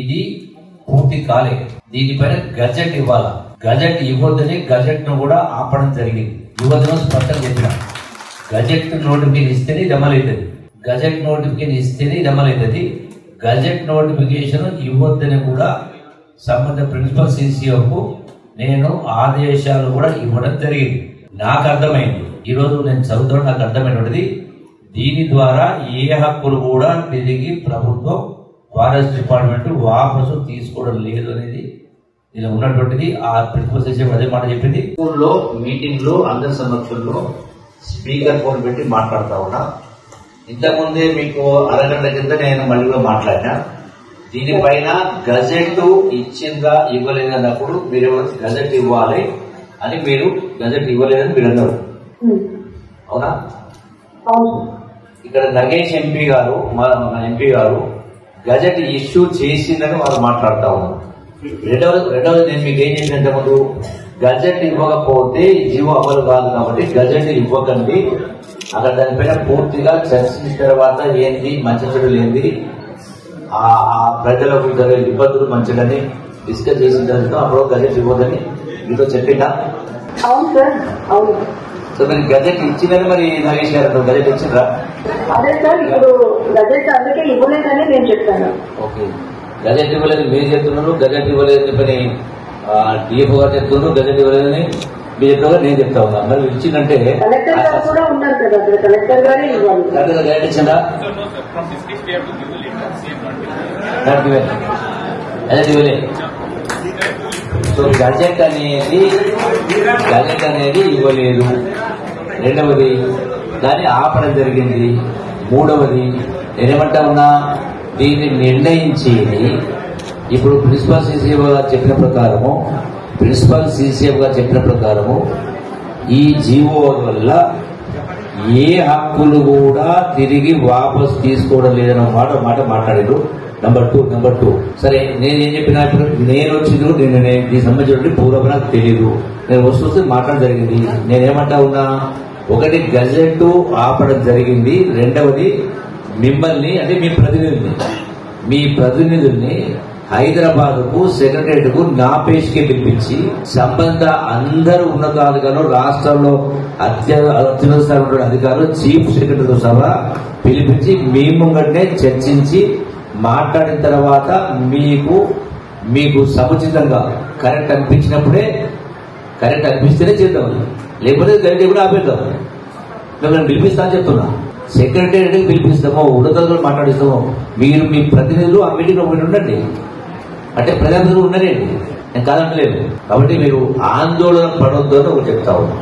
ఇది పూర్తి కాలే. దీనిపైన గజెట్ ఇవ్వాలా. గజెట్ ఇవ్వద్దని గజెట్ ను కూడా ఆపడం జరిగింది. ఇవ్వద్దని స్పష్టంగా చెప్పిన. గజెట్ నోటిఫికేషన్ ఇస్తేనే ఇది అమలవుతుంది. గజెట్ నోటిఫికేషన్ ఇస్తేనే ఇది అమలవుతుంది. గజెట్ నోటిఫికేషన్ ఇవ్వద్దని కూడా సంబంధ ప్రిన్సిపల్ సిసిఓకు నేను ఆదేశాలు కూడా ఇవ్వడం జరిగింది. నాకు అర్థమైంది. ఈరోజు నేను చదువుతాను, నాకు అర్థమైనది దీని ద్వారా ఏ హక్కులు కూడా తిరిగి ప్రభుత్వం ఫారెస్ట్ డిపార్ట్మెంట్ వాపసు తీసుకోవడం లేదు అనేది ఇలా ఉన్నటువంటిది. ఆ ప్రిన్సిపల్ సిసిఓ అదే మాట చెప్పింది. స్కూల్లో మీటింగ్ లో అందరి సమక్షంలో స్పీకర్ ఫోన్ పెట్టి మాట్లాడుతా ఉన్నా. ఇంతకుముందే మీకు అరగంట కింద నేను మళ్ళీ మాట్లాడినా. దీనిపైన గజెట్ ఇచ్చిందా ఇవ్వలేదన్నప్పుడు మీరు గజెట్ ఇవ్వాలి అని మీరు గజెట్ ఇవ్వలేదని మీరు అన్నారు. అవునా? ఇక్కడ నగేష్ ఎంపీ గారు, మన ఎంపీ గారు గజెట్ ఇష్యూ చేసిందని వాళ్ళు మాట్లాడుతూ ఉన్నారు. రెండవది నేను మీకు ఏం చేసినంత ముందు గజెట్ ఇవ్వకపోతే జీవో అమలు కాదు కాబట్టి గజెట్ ఇవ్వకండి. అక్కడ దానిపైన పూర్తిగా చర్చించిన తర్వాత ఏంది మంచి చెడులు ఏంది, ఆ ప్రజలకు జరిగే ఇబ్బందులు మంచిదని డిస్కస్ చేసిన తర్వాత అప్పుడు గజెట్ ఇవ్వదని మీతో చెప్పిందా? అవును సార్, అవును. సో మీరు గజెట్ ఇచ్చిందని మరి నగేష్ గారు గజెట్ ఇచ్చిండ్రా? అదే సార్, ఇప్పుడు గజెట్ అందుకే ఇవ్వలేదని నేను చెప్తాను. ఓకే, గజెట్ ఇవ్వలేదు మీరు చెప్తున్నారు. గజెట్ ఇవ్వలేదు పని డిఎఫ్ఓ గారు చెప్తున్నారు. గజెట్ ఇవ్వలేదని మీరు చెప్తారు, నేను చెప్తా ఉన్నా. మరి ఇచ్చిందంటే కలెక్టర్ గారు కూడా ఉన్నారు కదా, అక్కడ కలెక్టర్ గారే ఇవ్వాలి. గజెట్ ఇచ్చిందా? గజెట్ ఇవ్వలేదు. సో గజెట్ అనేది ఇవ్వలేదు. రెండవది దాన్ని ఆపడం జరిగింది. మూడవది నేనేమంటా ఉన్నా, దీన్ని నిర్ణయించేది ఇప్పుడు ప్రిన్సిపల్ సిసిఎఫ్ గారు చెప్పిన ప్రకారము ఈ జీవో వల్ల ఏ హక్కులు కూడా తిరిగి వాపసు తీసుకోవడం లేదన్న మాట మాట్లాడారు. నెంబర్ టూ సరే, నేనేం చెప్పినా ఇప్పుడు నేను వచ్చింది దీనికి సంబంధించిన పూర్వం నాకు తెలియదు. నేను వస్తూ మాట్లాడడం జరిగింది. నేనేమంటా ఉన్నా, ఒకటి గజెట్ ఆపడం జరిగింది. రెండవది మిమ్మల్ని అంటే మీ ప్రతినిధుల్ని హైదరాబాద్ కు సెక్రటరియట్ కు నాపేష్కి పిలిపించి సంబంధ అందరు ఉన్నతాధికారులు, రాష్ట్రంలో అత్యున్నత స్థాయి అధికారులు, చీఫ్ సెక్రటరీతో సహా పిలిపించి మీ ముంగటే చర్చించి మాట్లాడిన తర్వాత మీకు సముచితంగా కరెక్ట్ అనిపిస్తేనే చేద్దాం, లేకపోతే గంటే కూడా ఆపేద్దాం. మిమ్మల్ని పిలిపిస్తా అని చెప్తున్నా. సెక్రటరీ పిలిపిస్తామో, ఉన్నతాధికారులు మాట్లాడిస్తామో, మీరు మీ ప్రతినిధులు ఆ మీటింగ్ లో ఉండండి. అంటే ప్రజాప్రతినిధులు ఉన్నారండి, నేను కాదంటలేదు. కాబట్టి మీరు ఆందోళన పడొద్దు అని ఒకటి చెప్తా ఉన్నా.